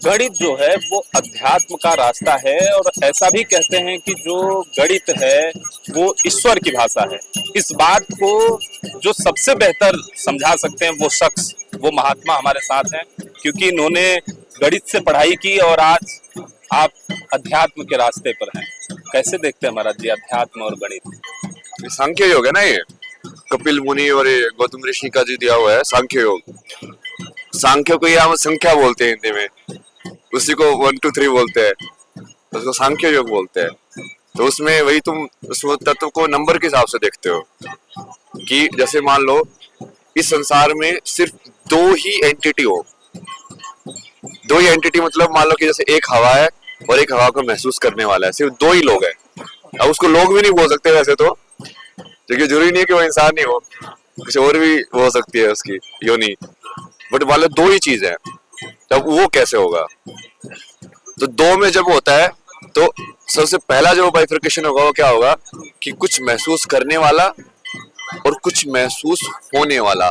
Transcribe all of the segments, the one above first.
गणित जो है वो अध्यात्म का रास्ता है, और ऐसा भी कहते हैं कि जो गणित है वो ईश्वर की भाषा है। इस बात को जो सबसे बेहतर समझा सकते हैं वो शख्स, वो महात्मा हमारे साथ हैं, क्योंकि इन्होंने गणित से पढ़ाई की और आज आप अध्यात्म के रास्ते पर हैं। कैसे देखते हैं महाराज जी अध्यात्म और गणित? सांख्य योग है ना ये, कपिल मुनि और ये गौतम ऋषि का जो दिया हुआ है सांख्य योग। सांख्य को ये हम संख्या बोलते हैं हिंदी में, उसी को 1 2 3 बोलते हैं, उसको सांख्य योग बोलते हैं। तो उसमें वही तुम उस तत्व को नंबर के हिसाब से देखते हो कि जैसे मान लो इस संसार में सिर्फ 2 ही एंटिटी हो। 2 ही एंटिटी मतलब मान लो कि जैसे एक हवा है और एक हवा को महसूस करने वाला है, सिर्फ 2 ही लोग हैं। अब उसको लोग भी नहीं बोल सकते वैसे तो, क्योंकि जरूरी नहीं है कि वो इंसान ही हो, कुछ और भी हो सकती है उसकी योनि, बट मान लो 2 ही चीज है, तब वो कैसे होगा? तो 2 में जब होता है तो सबसे पहला जो बाइफर्केशन होगा वो क्या होगा कि कुछ महसूस करने वाला और कुछ महसूस होने वाला,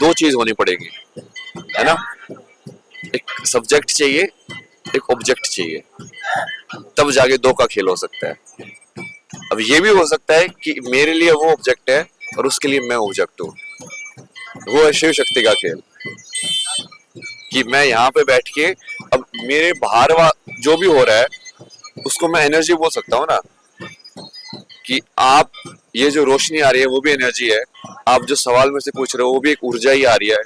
2 चीज होनी पड़ेगी, है ना। एक सब्जेक्ट चाहिए, एक ऑब्जेक्ट चाहिए, तब जाके 2 का खेल हो सकता है। अब ये भी हो सकता है कि मेरे लिए वो ऑब्जेक्ट है और उसके लिए मैं ऑब्जेक्ट हूँ। वो है शिव शक्ति का खेल, कि मैं यहाँ पे बैठ के अब मेरे बाहर जो भी हो रहा है उसको मैं एनर्जी बोल सकता हूँ ना, कि आप ये जो रोशनी आ रही है वो भी एनर्जी है, आप जो सवाल में से पूछ रहे हो वो भी एक ऊर्जा ही आ रही है,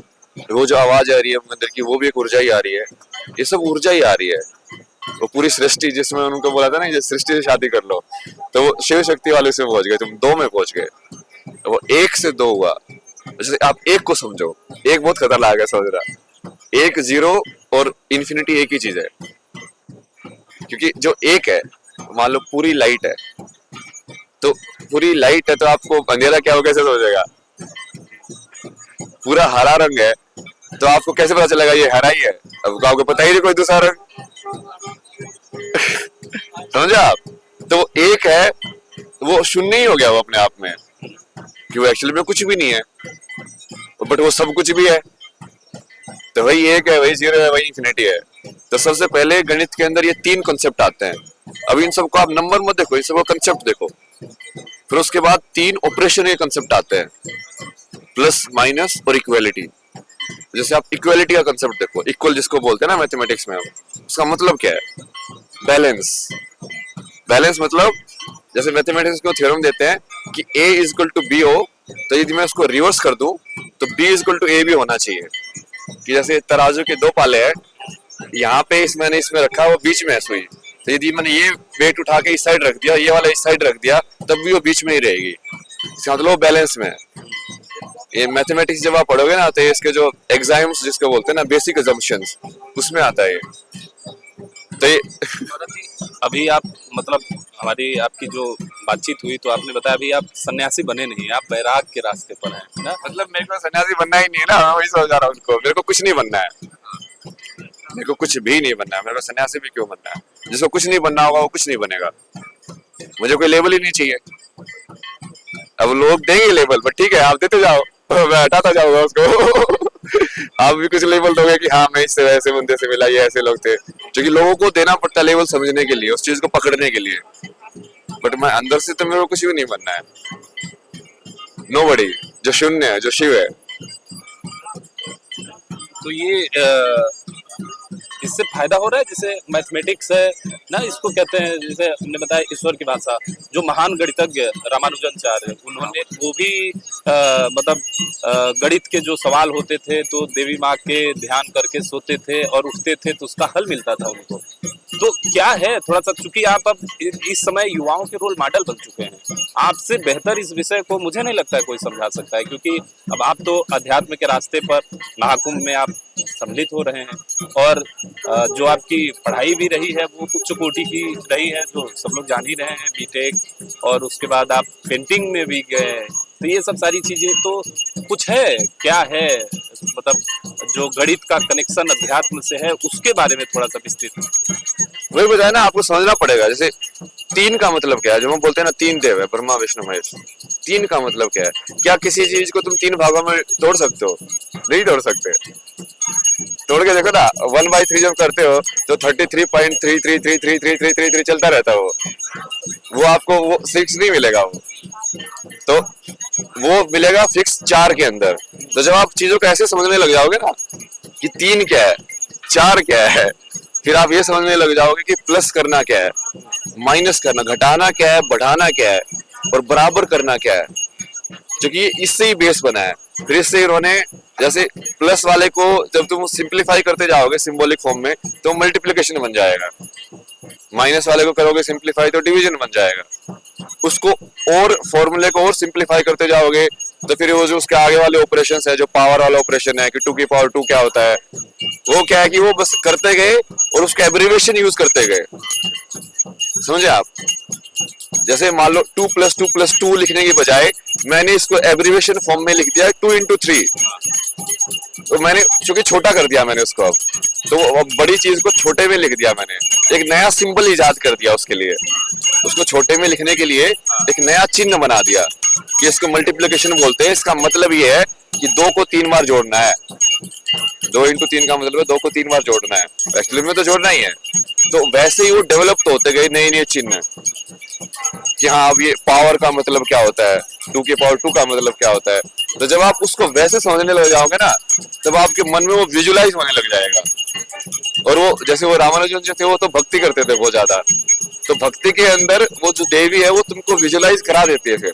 वो जो आवाज आ रही है अंदर की वो भी एक ऊर्जा ही आ रही है, ये सब ऊर्जा ही आ रही है। वो पूरी सृष्टि, जिसमें उनको बोला था ना ये सृष्टि से शादी कर लो, तो वो शिव शक्ति वाले से पहुंच गए, तुम 2 में पहुंच गए, तो वो 1 से 2 हुआ। जैसे आप 1 को समझो, 1 बहुत खतरनाक है समझ रहा, 1 0 और इन्फिनिटी एक ही चीज है, क्योंकि जो 1 है मान लो पूरी लाइट है, तो पूरी लाइट है तो आपको अंधेरा क्या हो कैसे समझेगा? पूरा हरा रंग है तो आपको कैसे पता चलेगा ये हरा ही है? अब आपको पता ही नहीं कोई दूसरा रंग समझा आप? तो वो 1 है, वो शून्य ही हो गया वो अपने आप में, कि वो एक्चुअली में कुछ भी नहीं है, बट वो सब कुछ भी है। तो वही 1 है, वही 0 है, वही इंफिनिटी है। तो सबसे पहले गणित के अंदर ये 3 कॉन्सेप्ट आते हैं। अब इन सबको आप नंबर मत देखो, इन सबको कंसेप्ट देखो। फिर उसके बाद 3 ऑपरेशन के कंसेप्ट आते हैं, प्लस माइनस और इक्वलिटी। जैसे आप इक्वलिटी का कंसेप्ट देखो, इक्वल जिसको बोलते हैं ना मैथमेटिक्स में, उसका मतलब क्या है? बैलेंस। बैलेंस मतलब जैसे मैथमेटिक्स को थ्योरम देते हैं कि a is equal to B हो, तो यदि मैं उसको रिवर्स कर दूं तो b is equal to a भी होना चाहिए। कि जैसे तराजू के 2 पाले हैं, यहाँ पे मैंने इसमें रखा, वो बीच में है सुई, तो यदि मैंने ये वेट उठा के इस साइड रख दिया, ये वाला इस साइड रख दिया, तब भी वो बीच में ही रहेगी। इसका मतलब वो बैलेंस में है। ये मैथमेटिक्स जब आप पढ़ोगे ना तो इसके जो एग्जाम्स जिसको बोलते हैं ना बेसिक अजम्पशंस, उसमें आता है। तो ये अभी आप मतलब हमारी आपकी जो बातचीत हुई तो आपने बताया अभी आप सन्यासी बने नहीं, आप बैराग के रास्ते पर हैं ना। मतलब मेरे को सन्यासी बनना ही नहीं है ना, मैं वही समझा रहा हूँ उनको, मेरे को कुछ नहीं बनना है, मेरे को कुछ भी नहीं बनना है, मेरे को सन्यासी भी क्यों बनना है? जिसको कुछ नहीं बनना होगा वो कुछ नहीं बनेगा, मुझे कोई लेबल ही नहीं चाहिए। अब लोग देंगे लेबल, पर ठीक है आप देते जाओ, मैं हटाता जाऊंगा उसको आप भी कुछ लेबल दोगे कि हाँ मैं इससे वैसे बंदे से मिला, ये ऐसे लोग थे, क्योंकि लोगों को देना पड़ता है लेवल समझने के लिए, उस चीज को पकड़ने के लिए। बट मैं अंदर से तो मेरे को कुछ भी नहीं बनना है। नोबडी, जो शून्य है, जो शिव है। तो ये इससे फायदा हो रहा है, जैसे मैथमेटिक्स है ना, इसको कहते हैं, जैसे हमने बताया ईश्वर की भाषा। जो महान गणितज्ञ रामानुजाचार्य, उन्होंने वो भी मतलब गणित के जो सवाल होते थे तो देवी माँ के ध्यान करके सोते थे और उठते थे तो उसका हल मिलता था उनको। तो क्या है थोड़ा सा, चूंकि आप अब इस समय युवाओं के रोल मॉडल बन चुके हैं, आपसे बेहतर इस विषय को मुझे नहीं लगता है कोई समझा सकता है, क्योंकि अब आप तो अध्यात्म के रास्ते पर महाकुंभ में आप सम्मिलित हो रहे हैं, और जो आपकी पढ़ाई भी रही है वो उच्च कोटि की रही है, जो सब लोग जान ही रहे हैं, बीटेक, और उसके बाद आप पेंटिंग में भी गए, तो ये सब सारी चीजें तो कुछ है, क्या है, मतलब जो गणित का कनेक्शन अध्यात्म से है उसके बारे में थोड़ा सा विस्तृत। वही बताया ना, आपको समझना पड़ेगा। जैसे तीन का मतलब क्या है, जो हम बोलते हैं ना, तीन देव है, ब्रह्मा विष्णु महेश। तीन का मतलब क्या है? क्या किसी चीज को तुम तीन भागों में तोड़ सकते हो? नहीं तोड़ सकते। तोड़ के देखो ना, 1/3 जब करते हो तो 33.33333333 चलता रहता है वो आपको वो 6 नहीं मिलेगा। तो वो मिलेगा फिक्स 4 के अंदर। तो जब आप चीजों को ऐसे समझने लग जाओगे ना कि तीन क्या है, चार क्या है, फिर आप ये समझने लग जाओगे कि प्लस करना क्या है, माइनस करना, घटाना क्या है, बढ़ाना क्या है, और बराबर करना क्या है, जो कि इससे ही बेस बना है। फिर इससे इन्होंने, जैसे प्लस वाले को जब तुम सिंप्लीफाई करते जाओगे सिंबॉलिक फॉर्म में तो मल्टीप्लिकेशन बन जाएगा, माइनस वाले को करोगे सिंप्लीफाई तो डिवीजन बन जाएगा, उसको और फॉर्मूले को और सिंप्लीफाई करते जाओगे तो फिर वो जो उसके आगे वाले ऑपरेशंस है, जो पावर वाला ऑपरेशन है कि 2 की पावर 2 क्या होता है, वो क्या है कि वो बस करते गए और उसका एब्रिविएशन यूज करते गए। समझे आप? जैसे मान लो 2 + 2 लिखने की बजाय मैंने इसको एब्रिविएशन फॉर्म में लिख दिया 2 × 3, तो मैंने चूंकि छोटा कर दिया मैंने उसको, अब तो अब बड़ी चीज को छोटे में लिख दिया, मैंने एक नया सिंबल इजाद कर दिया उसके लिए, उसको छोटे में लिखने के लिए एक नया चिन्ह बना दिया कि इसको मल्टीप्लिकेशन बोलते हैं। इसका मतलब ये है कि 2 को 3 बार जोड़ना है। 2 × 3 का मतलब है 2 को 3 बार जोड़ना है, एक्चुअली में तो जोड़ना ही है। तो वैसे ही वो डेवलप तो होते गए नए नए चिन्ह कि हाँ अब ये पावर का मतलब क्या होता है, 2 की पावर 2 का मतलब क्या होता है। तो जब आप उसको वैसे समझने लग जाओगे ना, तब आपके मन में वो विजुलाइज होने लग जाएगा। और वो जैसे वो रामानुजन जो थे वो तो भक्ति करते थे बहुत ज्यादा, तो भक्ति के अंदर वो जो देवी है वो तुमको विजुलाइज करा देती है। फिर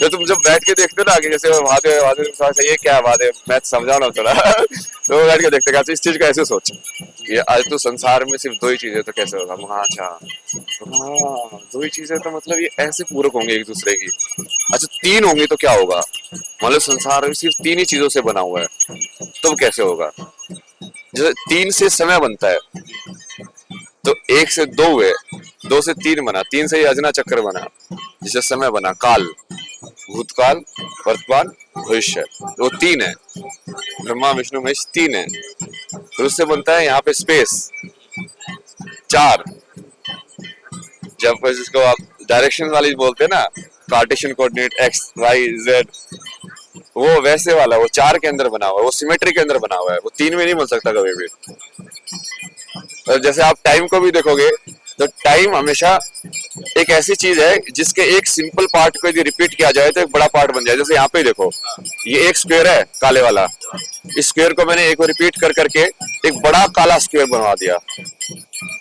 तो तुम जब बैठ के देखते हो ना कि जैसे महादेव महादेव ये क्या बात है, मैं समझाओ ना थोड़ा तो बैठ के देखते हैं इस चीज का ऐसे सोच, ये आज तो संसार में सिर्फ 2 ही चीजें तो कैसे होगा। हाँ अच्छा, हाँ 2 ही चीजें तो मतलब ये ऐसे पूरक होंगे एक दूसरे की। अच्छा 3 होंगे तो क्या होगा, मतलब संसार में सिर्फ 3 ही चीजों से बना हुआ है तो कैसे होगा। जैसे 3 से समय बनता है तो 1 से 2 हुए, 2 से 3 बना, 3 से ही अजना चक्र बना, जिससे समय बना, काल, भूतकाल, वर्तमान, भविष्य, वो 3 है। ब्रह्मा विष्णु महेश 3 है। फिर उससे बनता है यहाँ पे स्पेस 4, जब जिसको आप डायरेक्शन वाली बोलते हैं ना, Cartesian coordinate X Y Z, वो वैसे वाला, वो 4 के अंदर बना हुआ है, वो सिमेट्री के अंदर बना हुआ है, वो 3 में नहीं बन सकता कभी भी। और जैसे आप टाइम को भी देखोगे तो टाइम हमेशा एक ऐसी चीज है जिसके एक सिंपल पार्ट को यदि रिपीट किया जाए तो एक बड़ा पार्ट बन जाए। जैसे यहाँ पे देखो, ये एक स्क्वायर है काले वाला, इस स्क्वायर को मैंने एक बार रिपीट कर करके एक बड़ा काला स्क्वायर बनवा दिया,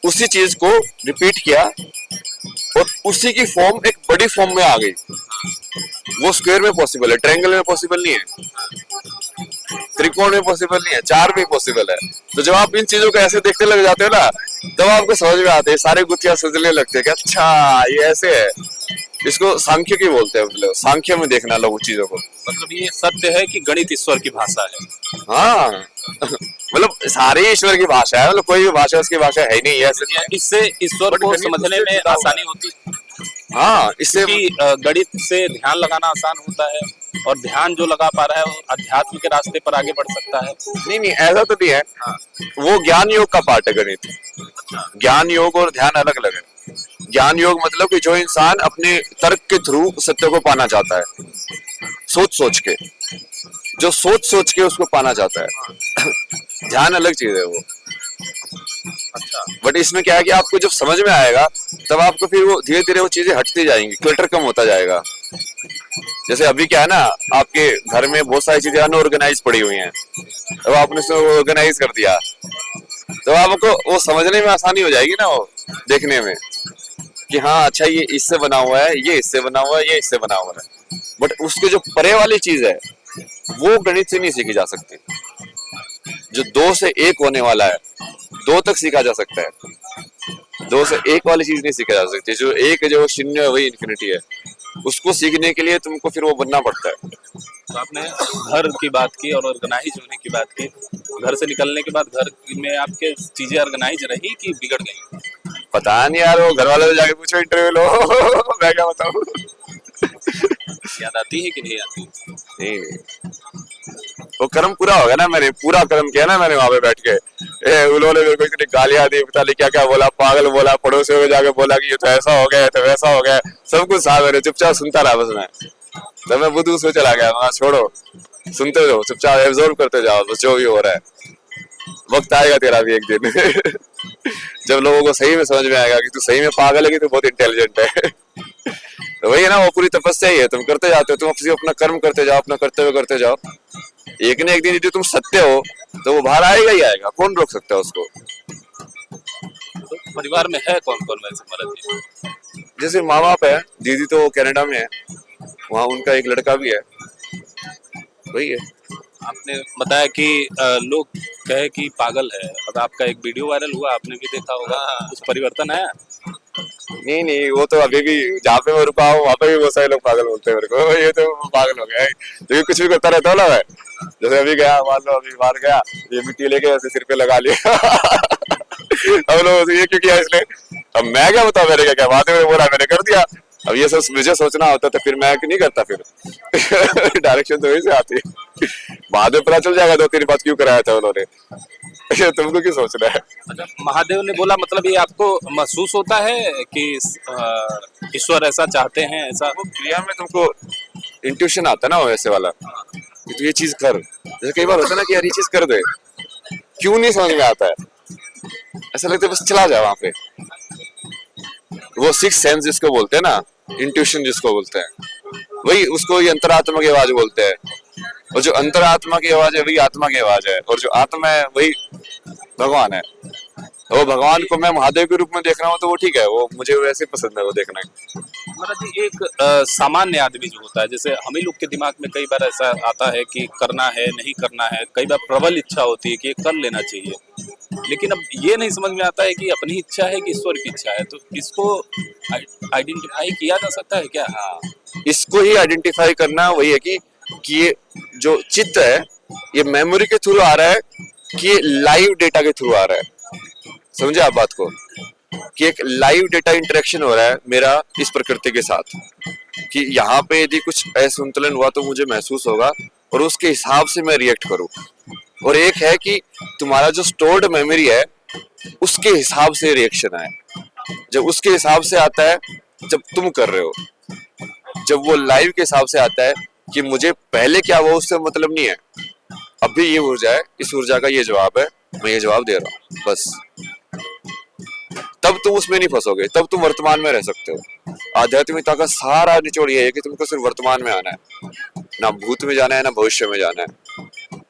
उसी चीज को रिपीट किया और उसी की फॉर्म एक बड़ी फॉर्म में आ गई। वो स्क्वायर में पॉसिबल है, ट्रायंगल में पॉसिबल नहीं है, त्रिकोण में पॉसिबल नहीं है, 4 में पॉसिबल है। तो जब आप इन चीजों को ऐसे देखने लग जाते हो ना, तब आपको समझ में आते हैं, सारे गुत्थियां सजने लगते हैं कि अच्छा ये ऐसे है। इसको सांख्य की बोलते हैं, मतलब सांख्य में देखना लोग चीजों को। मतलब ये सत्य है कि गणित ईश्वर की भाषा है। हाँ मतलब सारे ईश्वर की भाषा है, मतलब कोई भी भाषा उसकी भाषा है ही नहीं है। इससे ईश्वर को समझने में आसानी होती है। हाँ, इससे गणित से ध्यान लगाना आसान होता है, और ध्यान जो लगा पा रहा है वो अध्यात्म के रास्ते पर आगे बढ़ सकता है। नहीं नहीं ऐसा तो नहीं है। हाँ। वो ज्ञान योग का पार्ट है गणित। ज्ञान योग और ध्यान अलग अलग है। ज्ञान योग मतलब कि जो इंसान अपने तर्क के थ्रू सत्य को पाना चाहता है, सोच सोच के, जो सोच सोच के उसको पाना चाहता है ध्यान अलग चीज है वो। अच्छा, बट इसमें क्या है कि आपको जब समझ में आएगा तब आपको फिर वो धीरे धीरे वो चीजें हटती जाएंगी, क्लटर कम होता जाएगा। जैसे अभी क्या है ना, आपके घर में बहुत सारी चीजें अनऑर्गेनाइज पड़ी हुई हैं, अब आपने उसको ऑर्गेनाइज कर दिया तो आपको वो समझने में आसानी हो जाएगी ना, वो देखने में कि हाँ अच्छा ये इससे बना हुआ है, ये इससे बना हुआ है, ये इससे बना हुआ है। बट उसके जो परे वाली चीज है वो गणित से नहीं सीखी जा सकती। जो 2 से 1 होने वाला है 2 तक सीखा जा सकता है, 2 से 1 वाली चीज नहीं सीखा जा सकती। जो 1 है, जो 0 है, वही इन्फिनिटी है। उसको सीखने के लिए तुमको फिर वो बनना पड़ता है। तो आपने घर की बात की और ऑर्गेनाइज होने की बात की। घर से निकलने के बाद घर में आपके चीजें ऑर्गेनाइज रही कि बिगड़ गई? पता नहीं यार, वो घर वाले से जाके पूछो, इंटरव्यू लो मैं क्या बताऊं याद आती है कि नहीं आती? नहीं नहीं, वो कर्म पूरा हो गया ना, मैंने पूरा कर्म किया ना मैंने वहां पे बैठ के। उन्होंने मेरे को इतनी गालियां दी, पता नहीं क्या क्या बोला, पागल बोला, पड़ोसियों को जाके बोला कि ये तो ऐसा हो गया, ये तो वैसा हो गया, सब कुछ था। मैंने चुपचाप सुनता रहा बस मैं। तब मैं बुद्धू से चला गया, वहां छोड़ो, सुनते जाओ, चुपचाप एब्जॉर्व करते जाओ बस जो भी हो रहा है। वक्त आएगा तेरा भी एक दिन जब लोगों को सही में समझ में आएगा कि तू सही में पागल है कि तू बहुत इंटेलिजेंट है तो वही है ना, वो पूरी तपस्या ही है, तुम करते जाते हो, तुम अपना कर्म करते जाओ, अपना करते जाओ। एक न एक दिन यदि तुम सत्य हो तो वो बाहर आएगा ही आएगा, कौन रोक सकता है उसको। तो परिवार में है कौन कौन वैसे भरत जी? जैसे माँ बाप है, दीदी तो कनाडा में है, वहाँ उनका एक लड़का भी है, वही है। आपने बताया कि लोग कहे कि पागल है, अब आपका एक वीडियो वायरल हुआ, आपने भी देखा होगा, कुछ परिवर्तन आया? नहीं नहीं, वो तो अभी भी जहाँ पे मैं रुका हूँ वहाँ पे भी बहुत सारे लोग पागल बोलते हैं मेरे को, ये तो पागल हो गया है, क्योंकि कुछ भी करता रहता हूँ ना मैं। जैसे अभी गया, मान लो अभी बाहर गया, ये मिट्टी लेके ऐसे सिर पे लगा लिया अब लोग ये क्यों किया इसने, अब मैं क्या बताऊँ, मैंने क्या क्या बाद में बोला, मैंने कर दिया। अब ये सब मुझे सोचना होता तो फिर मैं नहीं करता, फिर डायरेक्शन तो वही से आती है, बाद में पता चल जाएगा 2-3 बात क्यों कराया था उन्होंने तुमको क्यों सोचना है। अच्छा, महादेव ने बोला, मतलब ये आपको महसूस होता है कि ईश्वर ऐसा चाहते हैं, ऐसा? वो क्रिया में तुमको इंट्यूशन आता है ना वैसे वाला, कि तू ये चीज कर। जैसे कई बार होता है ना कि यार ये चीज कर दे, क्यों नहीं समझ में आता है, ऐसा लगता है बस चला जाए वहां पे। वो सिक्स सेंस जिसको बोलते हैं ना, इंट्यूशन जिसको बोलते हैं, वही उसको ये अंतरात्मा की आवाज बोलते हैं। और जो अंतरात्मा की आवाज है वही आत्मा की आवाज है, और जो आत्मा है वही भगवान है। वो भगवान को मैं महादेव के रूप में देख रहा हूँ तो वो ठीक है, वो मुझे वैसे पसंद है वो देखना। महाराज जी, एक सामान्य आदमी जो होता है, जैसे हम ही लोग के दिमाग में कई बार ऐसा आता है कि करना है, नहीं करना है, कई बार प्रबल इच्छा होती है कि ये कर लेना चाहिए, लेकिन अब ये नहीं समझ में आता है कि अपनी इच्छा है कि ईश्वर की इच्छा है, तो इसको आइडेंटिफाई किया जा सकता है क्या? हाँ, इसको ही आइडेंटिफाई करना वही है कि ये जो चित्त है ये मेमोरी के थ्रू आ रहा है कि ये लाइव डेटा के थ्रू आ रहा है। समझे आप बात को, कि एक लाइव डेटा इंटरेक्शन हो रहा है मेरा इस प्रकृति के साथ, कि यहाँ पे यदि कुछ असंतुलन हुआ तो मुझे महसूस होगा और उसके हिसाब से मैं रिएक्ट करूँ। और एक है कि तुम्हारा जो स्टोर्ड मेमोरी है उसके हिसाब से रिएक्शन आए, जब उसके हिसाब से आता है जब तुम कर रहे हो, जब वो लाइव के हिसाब से आता है कि मुझे पहले क्या हुआ उससे मतलब नहीं है, अभी ये ऊर्जा है, इस ऊर्जा का ये जवाब है, मैं ये जवाब दे रहा हूँ बस, तब तुम उसमें नहीं फंसोगे, तब तुम वर्तमान में रह सकते हो। आध्यात्मिकता का सारा निचोड़ ये है कि तुमको सिर्फ वर्तमान में आना है, ना भूत में जाना है ना भविष्य में जाना है।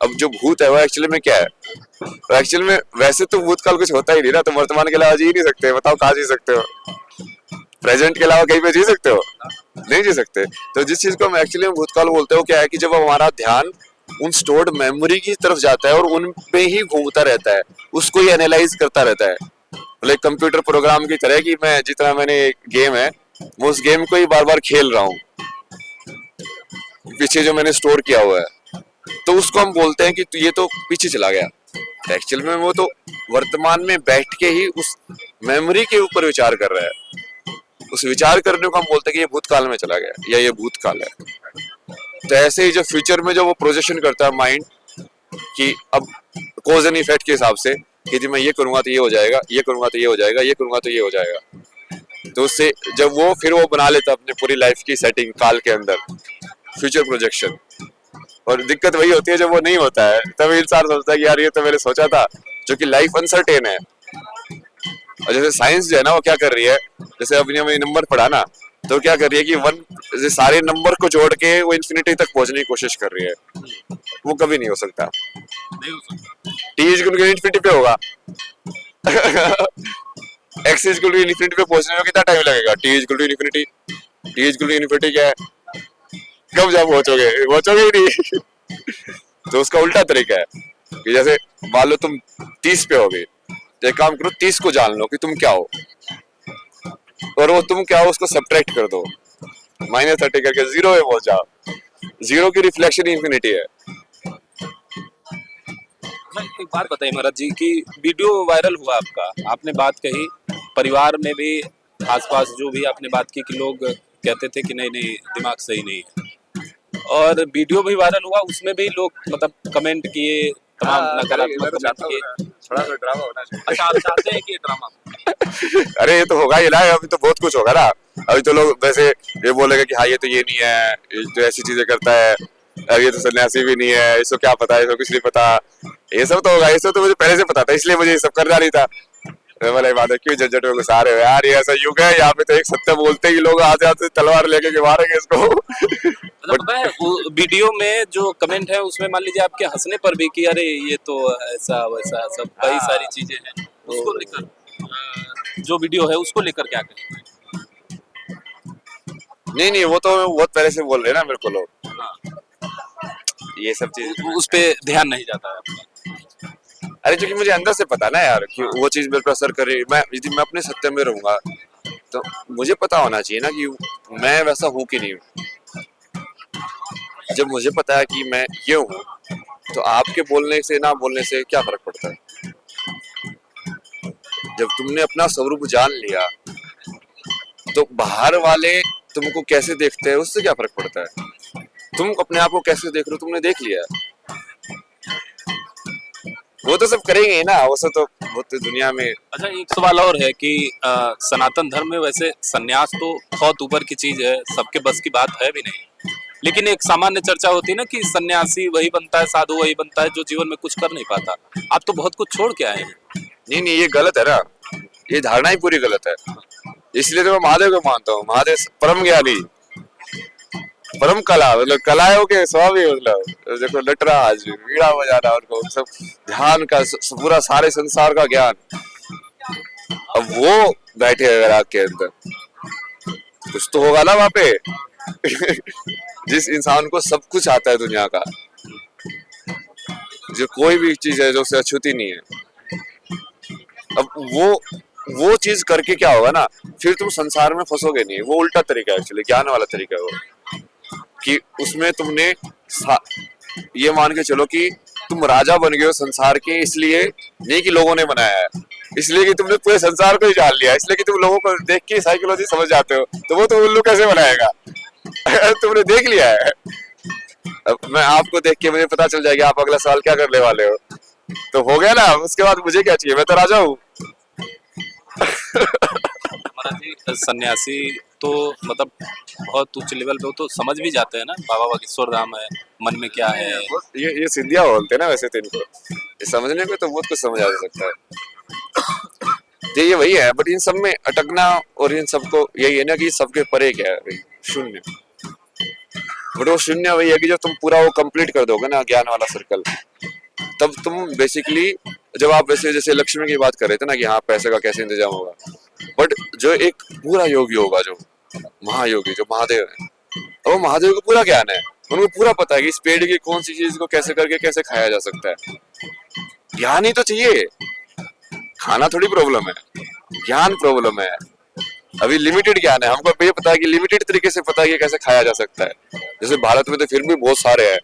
अब जो भूत है वो एक्चुअली में क्या है, एक्चुअली में वैसे तो भूतकाल कुछ होता ही नहीं ना, तुम वर्तमान के अलावा जी नहीं सकते, बताओ कहाँ जी सकते हो, प्रेजेंट के अलावा कहीं पे जी सकते हो, नहीं जी सकते। तो जिस चीज को हम एक्चुअली में भूतकाल बोलते हो क्या है कि जब हमारा ध्यान उन स्टोर्ड मेमोरी की तरफ जाता है और उन पे ही घूमता रहता है, उसको ही एनालाइज करता रहता है, मतलब कंप्यूटर प्रोग्राम की तरह कि मैं जितना मैंने गेम है वो उस गेम को ही बार बार खेल रहा हूँ पीछे जो मैंने स्टोर किया हुआ है, तो उसको हम बोलते हैं कि ये तो पीछे चला गया। एक्चुअल में वो तो वर्तमान में बैठ के ही उस मेमोरी के ऊपर विचार कर रहा है, उस विचार करने को हम बोलते हैं कि ये भूतकाल में चला गया या ये भूतकाल है। तो ऐसे ही जो फ्यूचर में जो वो प्रोजेक्शन करता है माइंड कि अब कॉज एंड इफेक्ट के हिसाब से कि मैं ये करूंगा तो ये हो जाएगा, ये करूंगा तो ये हो जाएगा, ये करूंगा तो ये हो जाएगा, तो उससे जब वो फिर वो बना लेता अपने पूरी लाइफ की सेटिंग काल के अंदर फ्यूचर प्रोजेक्शन। और दिक्कत वही होती है जब वो नहीं होता है, तब इंसान सोचता है कि यार ये तो मैंने सोचा था, जो कि लाइफ अनसर्टेन है। और जैसे साइंस जो है ना वो क्या कर रही है, जैसे अभी हमने नंबर पढ़ा ना, तो क्या कर रही है कि जैसे सारे नंबर को जोड़ के वो इन्फिनिटी तक पहुंचने की कोशिश कर रही है, वो कभी नहीं हो सकता। नहीं हो सकता। T is equal to infinity पे होगा X is equal to infinity पे पहुंचने में कितना टाइम लगेगा, T is equal to infinity, T is equal to infinity क्या है, कब जब पहुंचोगे ही नहीं तो उसका उल्टा तरीका है कि जैसे मान लो तुम 30 पे हो गए, तो एक काम करो 30 को जान लो कि तुम क्या हो, और वो तुम क्या हो उसको सब्ट्रैक्ट कर दो, -30 करके 0 पे पहुंच जाओ, 0 की रिफ्लेक्शन इन्फिनिटी है। एक बात बताइए महाराज जी कि वीडियो वायरल हुआ आपका, आपने बात कही, परिवार में भी आसपास जो भी आपने बात की कि लोग कहते थे कि नहीं नहीं दिमाग सही नहीं है, और वीडियो भी वायरल हुआ, उसमें भी लोग मतलब कमेंट किए, तमाम नकारात्मक कमेंट किए। थोड़ा सा ड्रामा होना चाहिए। अच्छा, आप चाहते हैं कि ये ड्रामा? अरे ये तो होगा ही ना, अभी तो बहुत कुछ होगा ना। अभी तो लोग वैसे ये बोलेंगे कि हाँ ये तो ये नहीं है, ये तो ऐसी चीजें करता है, अब ये तो सन्यासी भी नहीं है, इसको क्या पता है, इसको कुछ नहीं पता। ये सब तो होगा, ये सब तो मुझे पहले से पता था, इसलिए मुझे ये सब करना नहीं था। बोले बात है, क्यों झंझट में घुसा रहे हो यार, ये ऐसा युग है, यहाँ पे तो एक सत्य बोलते ही लोग आते आते तलवार लेके के मारेंगे इसको। मतलब पता है वीडियो में जो कमेंट है उसमें मान लीजिए आपके हंसने पर भी कि अरे ये तो ऐसा वैसा सब कई सारी चीजें हैं, उसको लेकर जो वीडियो है उसको लेकर क्या कहें? नहीं नहीं, वो तो बहुत पहले से बोल रहे हैं ना मेरे को लोग, हाँ, ये सब चीज। उस पे ध्यान नहीं जाता है आपका। अरे क्योंकि मुझे अंदर से पता ना यार कि वो चीज मेरे पर असर कर रही है। मैं यदि मैं अपने सत्य में रहूंगा तो मुझे पता होना चाहिए ना कि मैं वैसा हूँ कि नहीं हूँ। जब मुझे पता है कि मैं ये हूँ तो आपके बोलने से ना बोलने से क्या फर्क पड़ता है। जब तुमने अपना स्वरूप जान लिया तो बाहर वाले तुमको कैसे देखते हैं उससे क्या फर्क पड़ता है। तुम अपने आप को कैसे देख रहे हो तुमने देख लिया, वो तो सब करेंगे ही ना, वो सब तो बहुत दुनिया में। अच्छा, एक सवाल और है कि सनातन धर्म में वैसे सन्यास तो बहुत ऊपर की चीज है, सबके बस की बात है भी नहीं, लेकिन एक सामान्य चर्चा होती है ना कि सन्यासी वही बनता है, साधु वही बनता है जो जीवन में कुछ कर नहीं पाता। आप तो बहुत कुछ छोड़ के आए हैं। नहीं नहीं, ये गलत है ना, ये धारणा ही पूरी गलत है। इसलिए तो मैं महादेव को मानता हूँ, महादेव परम ज्ञानी, परम कला, मतलब कलाओं के स्वामी, मतलब देखो नटराज, वीणा बजाना, उनको सब ध्यान का पूरा सारे संसार का ज्ञान। अब वो बैठे अगर आग के अंदर, कुछ तो होगा ना वहां पे। जिस इंसान को सब कुछ आता है दुनिया का, जो कोई भी चीज है जो उससे अछूती नहीं है, अब वो चीज करके क्या होगा ना, फिर तुम संसार में फंसोगे नहीं। वो उल्टा तरीका है, एक्चुअली ज्ञान वाला तरीका है वो, कि उसमें तुमने ये मान के चलो कि तुम राजा बन गए हो संसार के, इसलिए नहीं कि लोगों ने बनाया है, इसलिए कि तुमने पूरे संसार को ही जान लिया, इसलिए कि तुम लोगों को देख के साइकोलॉजी समझ जाते हो। तो वो तो उल्लू कैसे बनाएगा। तुमने देख लिया है। अब मैं आपको देख के मुझे पता चल जाएगा आप अगला सवाल क्या करने वाले हो, तो हो गया ना। उसके बाद मुझे क्या चाहिए, मैं तो राजा हूँ। महाराज जी, सन्यासी तो मतलब बहुत उच्च लेवल पे, वो तो समझ भी जाते हैं ना बाबा बागेश्वर धाम है, मन में क्या है। ये सिंधिया बोलते हैं ना वैसे तो इनको, ये समझने में तो बहुत कुछ समझ आ सकता है। तो ये वही है, बट इन सब में अटकना और इन सबको यही है ना कि सबके परे क्या है भाई, शून्य। बट वो शून्य वही है कि जब तुम पूरा वो कंप्लीट कर दोगे ना ज्ञान वाला सर्कल, तब तुम बेसिकली, जब आप वैसे जैसे लक्ष्मी की बात कर रहे थे ना कि हाँ पैसे का कैसे इंतजाम होगा, बट जो एक पूरा योगी होगा, जो महायोगी, जो महादेव है, वो महादेव को पूरा ज्ञान है, उनको पूरा पता है कि इस पेड़ की कौन सी चीज को कैसे करके कैसे खाया जा सकता है। ज्ञान ही तो चाहिए, खाना थोड़ी प्रॉब्लम है, ज्ञान प्रॉब्लम है। अभी लिमिटेड ज्ञान है, हमको ये पता है कि लिमिटेड तरीके से पता है कि कैसे खाया जा सकता है। जैसे भारत में तो फिर भी बहुत सारे हैं,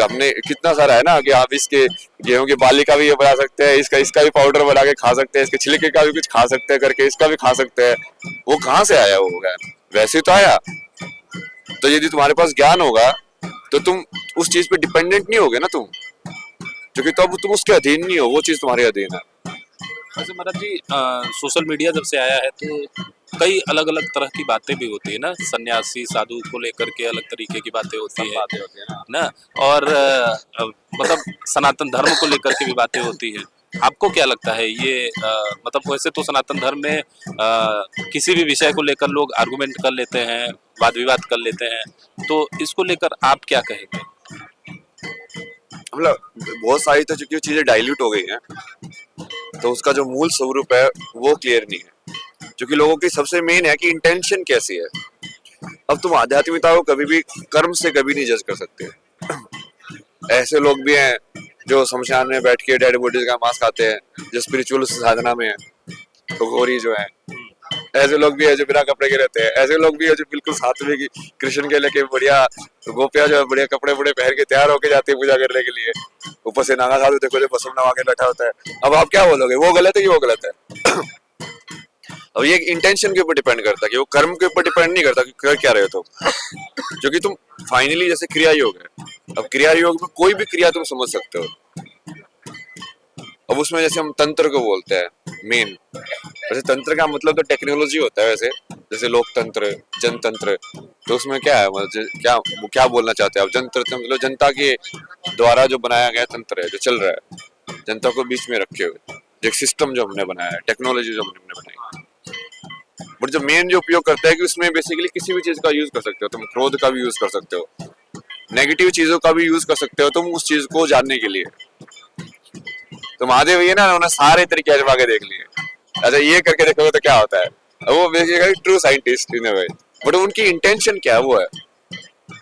हमने कितना सारा है ना कि आप इसके गेहूं की बाली का भी ये बना सकते हैं, इसका भी पाउडर बना के खा सकते हैं, इसके छिलके का भी कुछ खा सकते हैं करके इसका भी खा सकते हैं। वो कहाँ से आया वो ज्ञान, वैसे तो आया। तो यदि तुम्हारे पास ज्ञान होगा तो तुम उस चीज पे डिपेंडेंट नहीं होगे ना तुम, क्योंकि तब तुम उसके अधीन नहीं हो, वो चीज तुम्हारे अधीन है। वैसे महाराज जी, सोशल मीडिया जब से आया है तो कई अलग अलग तरह की बातें भी होती है ना, सन्यासी साधु को लेकर के अलग तरीके की बातें होती है ना, और मतलब सनातन धर्म को लेकर के भी बातें होती है। आपको क्या लगता है ये मतलब वैसे तो सनातन धर्म में किसी भी विषय को लेकर लोग आर्गुमेंट कर लेते हैं, वाद विवाद कर लेते हैं, तो इसको लेकर आप क्या कहेंगे? मतलब बहुत सारी तो चूंकि चीजें डाइल्यूट हो गई हैं, तो उसका जो मूल स्वरूप है वो क्लियर नहीं है। क्योंकि लोगों की सबसे मेन है कि इंटेंशन कैसी है। अब तुम आध्यात्मिकता को कभी भी कर्म से कभी नहीं जज कर सकते। ऐसे लोग भी हैं जो शमशान में बैठ के डेड बॉडीज का मांस खाते हैं, जो स्पिरिचुअल साधना में है, तो गौरी जो है। ऐसे लोग भी है जो बिना कपड़े के रहते हैं, ऐसे लोग भी है जो बिल्कुल सात्विक कृष्ण के लेके बढ़िया गोपियां जो है बढ़िया कपड़े बड़े पहन के तैयार होके जाती है पूजा करने के लिए। ऊपर से नागा साधु देखो जो बसुम नवा के बैठा होता है। अब आप क्या बोलोगे, वो गलत है कि वो गलत है? अब ये इंटेंशन के ऊपर डिपेंड करता है कि वो कर्म के ऊपर डिपेंड नहीं करता कि कर क्या रहे हो तुम, क्योंकि तुम फाइनली जैसे क्रिया योग है, अब क्रिया योग में कोई भी क्रिया तुम समझ सकते हो। अब उसमें जैसे हम तंत्र को बोलते हैं मेन, वैसे तंत्र का मतलब तो टेक्नोलॉजी होता है वैसे, जैसे लोकतंत्र, जनतंत्र, तो उसमें क्या है मतलब क्या बोलना चाहते हैं आप? जनतंत्र मतलब जनता के द्वारा जो बनाया गया तंत्र है जो चल रहा है, जनता को बीच में रखे हुए जो एक सिस्टम जो हमने बनाया है, टेक्नोलॉजी जो हमने बनाई। बट जो मेन जो उपयोग करता है कि उसमें बेसिकली किसी भी चीज का यूज कर सकते हो तुम, क्रोध का भी यूज कर सकते हो, नेगेटिव चीजों का भी यूज कर सकते हो तुम उस चीज को जानने के लिए। तो महादेव ये ना उन्होंने सारे तरीके आजमा के देख लिए, अच्छा ये करके देखोगे तो क्या होता है, वो basically true scientist in a way. But उनकी इंटेंशन क्या है वो है,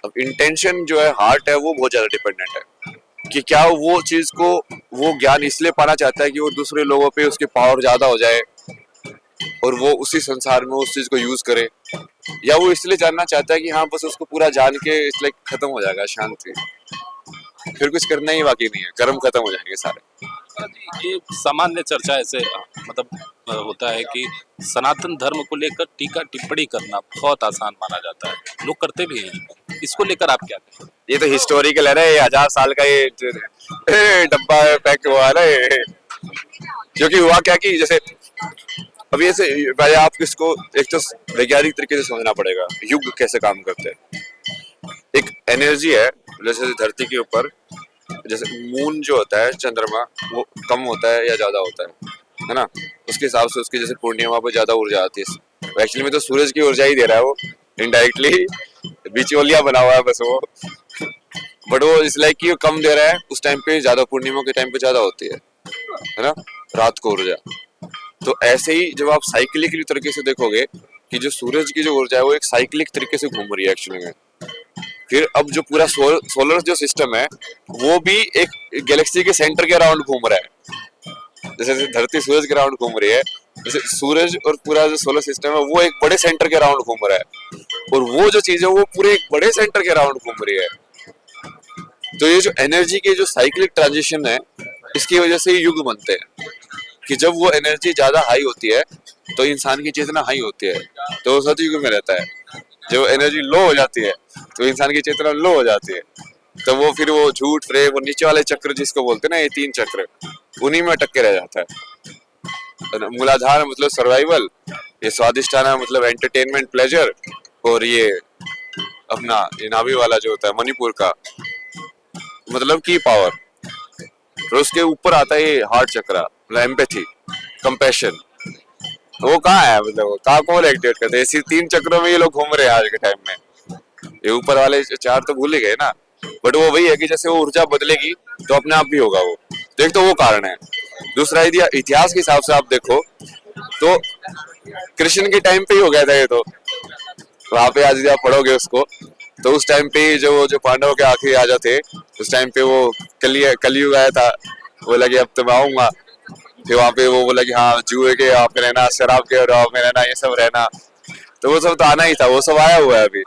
अब इंटेंशन जो है हार्ट है वो बहुत ज्यादा डिपेंडेंट है कि क्या वो चीज को वो ज्ञान इसलिए पाना चाहता है कि वो दूसरे लोगों पे उसकी पावर ज्यादा हो जाए और वो उसी संसार में उस चीज को यूज करे, या वो इसलिए जानना चाहता है कि हाँ बस उसको पूरा जान के इसलिए खत्म हो जाएगा शांति, फिर कुछ करना ही बाकी नहीं है, कर्म खत्म हो जाएंगे सारे। ये सामान्य चर्चा ऐसे मतलब होता है कि सनातन धर्म को लेकर टीका टिप्पणी करना बहुत आसान माना जाता है, लोग करते भी हैं, इसको लेकर आप क्या कहें? ये तो हिस्टोरिकल है ना, ये 1000 साल का ये डब्बा पैक हुआ ना ये, क्योंकि हुआ क्या कि जैसे अब ये से पहले आप किसको एक तो वैज्ञानिक तरीके से समझना पड़ेगा युग कैसे काम करते हैं। एक एनर्जी है जैसे धरती के ऊपर, जैसे मून जो होता है चंद्रमा वो कम होता है या ज्यादा होता है ना, उसके हिसाब से उसकी जैसे पूर्णिमा पर ज्यादा ऊर्जा आती है, एक्चुअली में तो सूरज की ऊर्जा ही दे रहा है वो इनडायरेक्टली, बिचौलिया बना हुआ है बस वो, बट वो इसलिए कि वो कम दे रहा है उस टाइम पे, ज्यादा पूर्णिमा के टाइम पे ज्यादा होती है ना रात को ऊर्जा। तो ऐसे ही जब आप साइक्लिकली तरीके से देखोगे कि जो सूरज की जो ऊर्जा है वो एक साइक्लिक तरीके से घूम रही है एक्चुअली में, फिर अब जो पूरा सोलर जो सिस्टम है वो भी एक गैलेक्सी के सेंटर के अराउंड घूम रहा है, जैसे धरती सूरज के अराउंड घूम रही है, जैसे सूरज और पूरा जो सोलर सिस्टम है वो एक बड़े सेंटर के अराउंड घूम रहा है, और वो जो चीज है वो पूरे एक बड़े सेंटर के अराउंड घूम रही है। तो ये जो एनर्जी के जो साइक्लिक ट्रांजिशन है इसकी वजह से युग बनते हैं कि जब वो एनर्जी ज्यादा हाई होती है तो इंसान की चेतना हाई होती है, तो वो सतयुग में रहता है। जब एनर्जी लो हो जाती है तो इंसान की चेतना लो हो जाती है, तो वो फिर वो झूठ प्रेम और नीचे वाले चक्र जिसको बोलते हैं ना, ये 3 चक्र उन्हीं में अटक के रह जाता है। मूलाधार मतलब सर्वाइवल, ये स्वादिष्ठाना मतलब एंटरटेनमेंट प्लेजर, और ये अपना ये नाभि वाला जो होता है मणिपुर का मतलब की पावर, और उसके ऊपर आता है ये हार्ट चक्रा मतलब एम्पैथी कंपैशन, वो कहाँ है मतलब कहाँ कौन एक्टिवेट करते हैं? इसी 3 चक्रों में ये लोग घूम रहे हैं आज के टाइम में, ये ऊपर वाले 4 तो भूल ही गए ना, बट वो वही है कि जैसे वो ऊर्जा बदलेगी तो अपने आप भी होगा वो, तो एक तो वो कारण है। दूसरा इतिहास के हिसाब से आप देखो तो कृष्ण के टाइम पे ही हो गया था ये, तो वहां पे आज आप पढ़ोगे उसको तो उस टाइम पे जो पांडवों के आखिरी राजा थे उस टाइम पे वो कलयुग आया था, बोला कि अब तो मैं आऊंगा, फिर वहां पे वो बोला कि हाँ जुए के आप में रहना, शराब के राव में रहना, ये सब रहना, तो वो सब तो आना ही था, वो सब आया हुआ है अभी।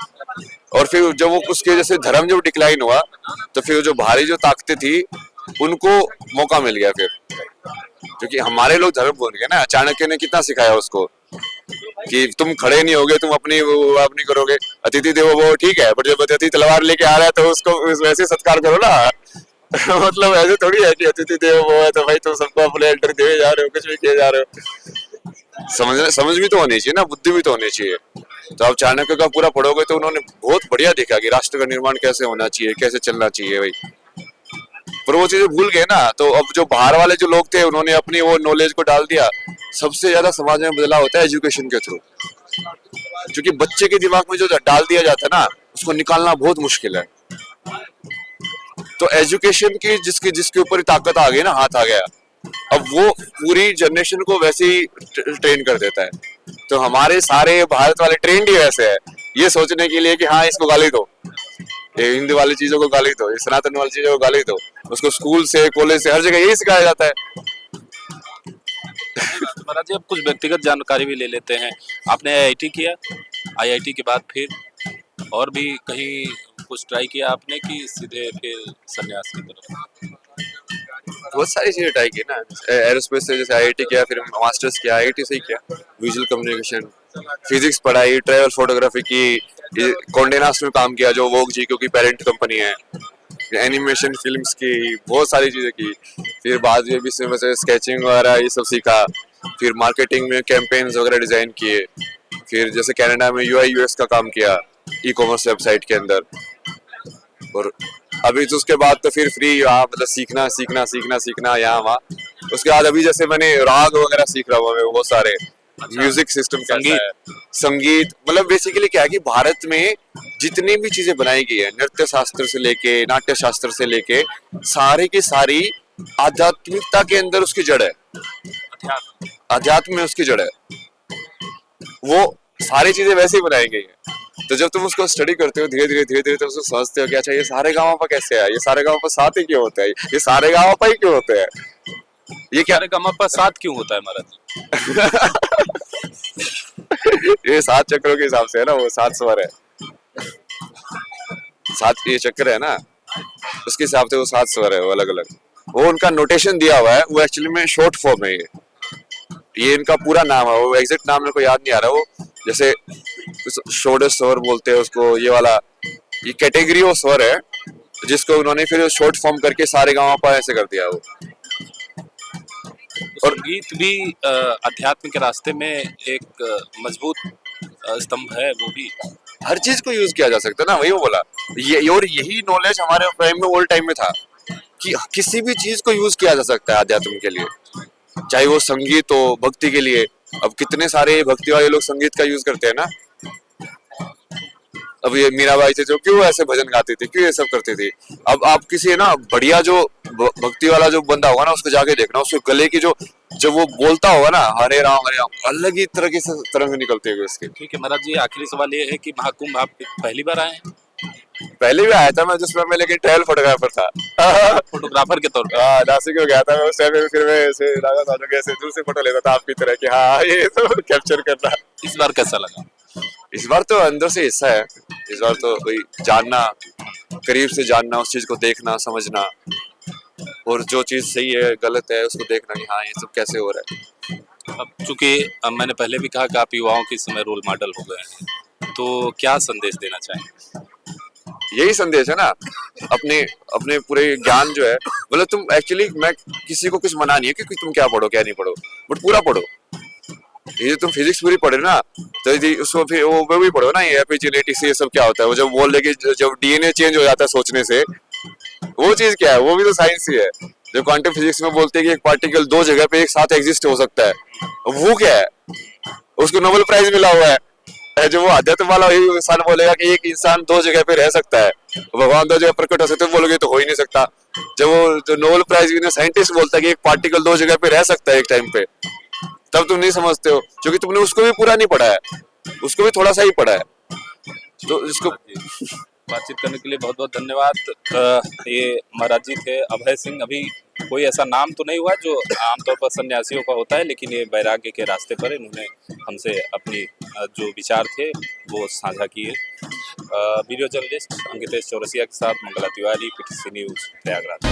और फिर जब वो उसके जैसे धर्म जब डिक्लाइन हुआ तो फिर जो भारी जो ताकतें थी उनको मौका मिल गया, फिर क्योंकि हमारे लोग धर्म भूल गए ना। चाणक्य ने कितना सिखाया उसको कि तुम खड़े नहीं होगे, तुम अपनी वो अपनी करोगे, अतिथि देवो भव ठीक है, बट जब अतिथि तलवार लेके आ रहा है तो उसको वैसे सत्कार करो ना मतलब ऐसे थोड़ी है कि अतिथि देवो भव है तो भाई तुम सबको अपने एंटर दिए जा रहे हो, कुछ भी किए जा रहे हो। समझ भी तो होनी चाहिए ना, बुद्धि भी तो होनी चाहिए। तो आप चाणक्य का पूरा पढ़ोगे तो उन्होंने बहुत बढ़िया देखा कि राष्ट्र का निर्माण कैसे होना चाहिए, कैसे चलना चाहिए भाई, पर वो चीजें भूल गए ना। तो अब जो बाहर वाले जो लोग थे उन्होंने अपनी वो नॉलेज को डाल दिया। सबसे ज्यादा समाज में बदलाव होता है एजुकेशन के थ्रू, क्योंकि बच्चे के दिमाग में जो डाल दिया जाता है ना उसको निकालना बहुत मुश्किल है। तो एजुकेशन की जिसके ऊपर ताकत आ गई ना, हाथ आ गया, अब वो पूरी जनरेशन को वैसे ही ट्रेन कर देता है। तो हमारे सारे भारत वाले ट्रेंड ही वैसे है, ये सोचने के लिए कि हाँ इसको गाली दो, ये हिंदी वाली चीजों को गाली दो, ये सनातन वाली चीजों को गाली दो, उसको स्कूल से कॉलेज से हर जगह यही सिखाया जाता है। महाराज जी अब कुछ व्यक्तिगत जानकारी भी ले लेते हैं। आपने आईआईटी किया, आईआईटी के बाद फिर और भी कहीं कुछ ट्राई किया आपने कि सीधे फिर संन्यास की तरफ? बहुत सारी चीजें ट्राई की ना, एरोस्पेस से जैसे आईआईटी किया, फिर मास्टर्स किया आईआईटी से ही किया। विजुअल कम्युनिकेशन, फिजिक्स पढ़ाई, ट्रैवल फोटोग्राफी की, कोंडे नास्ट में काम किया जो वोग जी क्योंकि पेरेंट कंपनी है, एनिमेशन फिल्म्स की, बहुत सारी चीजें की। फिर बाद में भी इसमें से स्केचिंग वगैरह ये सब सीखा। फिर मार्केटिंग में कैंपेन्स वगैरह डिजाइन किए। फिर जैसे कनाडा में यूआई यूएक्स का काम किया ई कॉमर्स वेबसाइट के अंदर। और अभी तो उसके बाद तो फिर फ्री यहाँ मतलब सीखना सीखना सीखना सीखना यहाँ वहाँ। उसके बाद अभी जैसे मैंने राग वगैरह सीख रहा हूँ मैं बहुत सारे। म्यूजिक सिस्टम कैसा है, संगीत मतलब बेसिकली क्या है कि भारत में जितनी भी चीजें बनाई गई है नृत्य शास्त्र से लेके नाट्य शास्त्र से लेके सारे की सारी आध्यात्मिकता के अंदर उसकी जड़ है। अध्यात्म में उसकी जड़ है, वो सारी चीजें वैसे ही बनाई गई है। तो जब तुम उसको स्टडी करते हो धीरे धीरे तुम उसको समझते हो कि अच्छा ये सारे गाँव पर कैसे है, ये सारे गाँव पर साथ ही क्यों होता है, ये सारे गाँव पर ही क्यों होते हैं, ये क्या गमा साथ क्यों होता है महाराज? ये 7 चक्रों के हिसाब से है ना, वो 7 स्वर है, 7 ये चक्र है ना, उसके हिसाब से वो 7 स्वर है, वो अलग अलग वो उनका नोटेशन दिया हुआ है। वो एक्चुअली में शॉर्ट फॉर्म है, ये इनका पूरा नाम है, वो एग्जैक्ट नाम मेरे को याद नहीं आ रहा। वो जैसे षोडश स्वर बोलते हैं उसको, ये वाला ये कैटेगरी ऑफ स्वर है जिसको उन्होंने फिर शॉर्ट फॉर्म करके सारे गाँव पर ऐसे कर दिया। वो और संगीत भी अध्यात्म के रास्ते में एक मजबूत स्तंभ है, वो भी हर चीज को यूज किया जा सकता है ना, वही वो बोला ये। और यही नॉलेज हमारे टाइम में ओल्ड टाइम में था कि किसी भी चीज को यूज किया जा सकता है अध्यात्म के लिए, चाहे वो संगीत हो भक्ति के लिए। अब कितने सारे भक्ति वाले लोग संगीत का यूज करते हैं ना। अब ये मीराबाई थे जो क्यों ऐसे भजन गाती थी, क्यों ये सब करती थी। अब आप किसी है ना बढ़िया जो भक्ति वाला जो बंदा होगा ना उसको जाके देखना, उसके गले की जो जब वो बोलता होगा ना हरे राम अलग ही तरह की तरंग निकलती है उसके। ठीक है महाराज जी, आखिरी सवाल ये है कि महाकुंभ आप पहली बार आए हैं? पहले भी आया था मैं जिसमें मैं, लेकिन ट्रायल फोटोग्राफर था। फोटोग्राफर के तौर पे? हाँ नासिक में गया था मैं उस टाइम में, फिर मैं ऐसे राजा साधु के ऐसे दूर से फोटो लेता था आपकी तरह कि हाँ ये तो कैप्चर करना। इस बार कैसा लगा? इस बार तो अंदर से हिस्सा है, इस बार तो वही जानना, करीब से जानना, उस चीज को देखना समझना, और जो चीज सही है गलत है उसको देखना कि हाँ ये सब कैसे हो रहा है। अब चूंकि मैंने पहले भी कहा कि आप युवाओं के समय रोल मॉडल हो गए हैं, तो क्या संदेश देना चाहेंगे? यही संदेश है ना, अपने अपने पूरे ज्ञान जो है, मतलब तुम एक्चुअली मैं किसी को कुछ मना नहीं है कि तुम क्या पढ़ो क्या नहीं पढ़ो, बट पूरा पढ़ो। ये तुम फिजिक्स पूरी पढ़े ना तो उसको फिर वो भी पढ़ो ना, ये एपिजेनेटिक्स ये सब क्या होता है। वो जब बोल रहे कि जब डीएनए चेंज हो जाता है सोचने से, वो चीज क्या है, वो भी तो साइंस ही है। जो क्वांटम फिजिक्स में बोलते हैं कि एक पार्टिकल 2 जगह पे एक साथ एग्जिस्ट हो सकता है, वो क्या है, उसको नोबेल प्राइज मिला हुआ है। जो वो अध्यात्म वाला वही इंसान बोलेगा कि एक इंसान 2 जगह पे रह सकता है, भगवान 2 जगह प्रकट हो सकते हैं, बोलोगे तो हो ही नहीं सकता। जब वो जो नोबेल प्राइज विनर साइंटिस्ट बोलता है कि एक पार्टिकल 2 जगह पे रह सकता है एक टाइम पे, तब तुम नहीं समझते हो क्योंकि तुमने उसको भी पूरा नहीं पढ़ा है, उसको भी थोड़ा सा ही पढ़ा है। तो इसको बातचीत करने के लिए बहुत बहुत धन्यवाद। ये महाराज जी थे अभय सिंह। अभी कोई ऐसा नाम तो नहीं हुआ जो आमतौर पर सन्यासियों का होता है, लेकिन ये वैराग्य के रास्ते पर इन्होंने हमसे अपनी जो विचार थे वो साझा किए। वीडियो जर्नलिस्ट अंकितेश चौरसिया के साथ मंगला तिवारी, PTC न्यूज, प्रयागराज।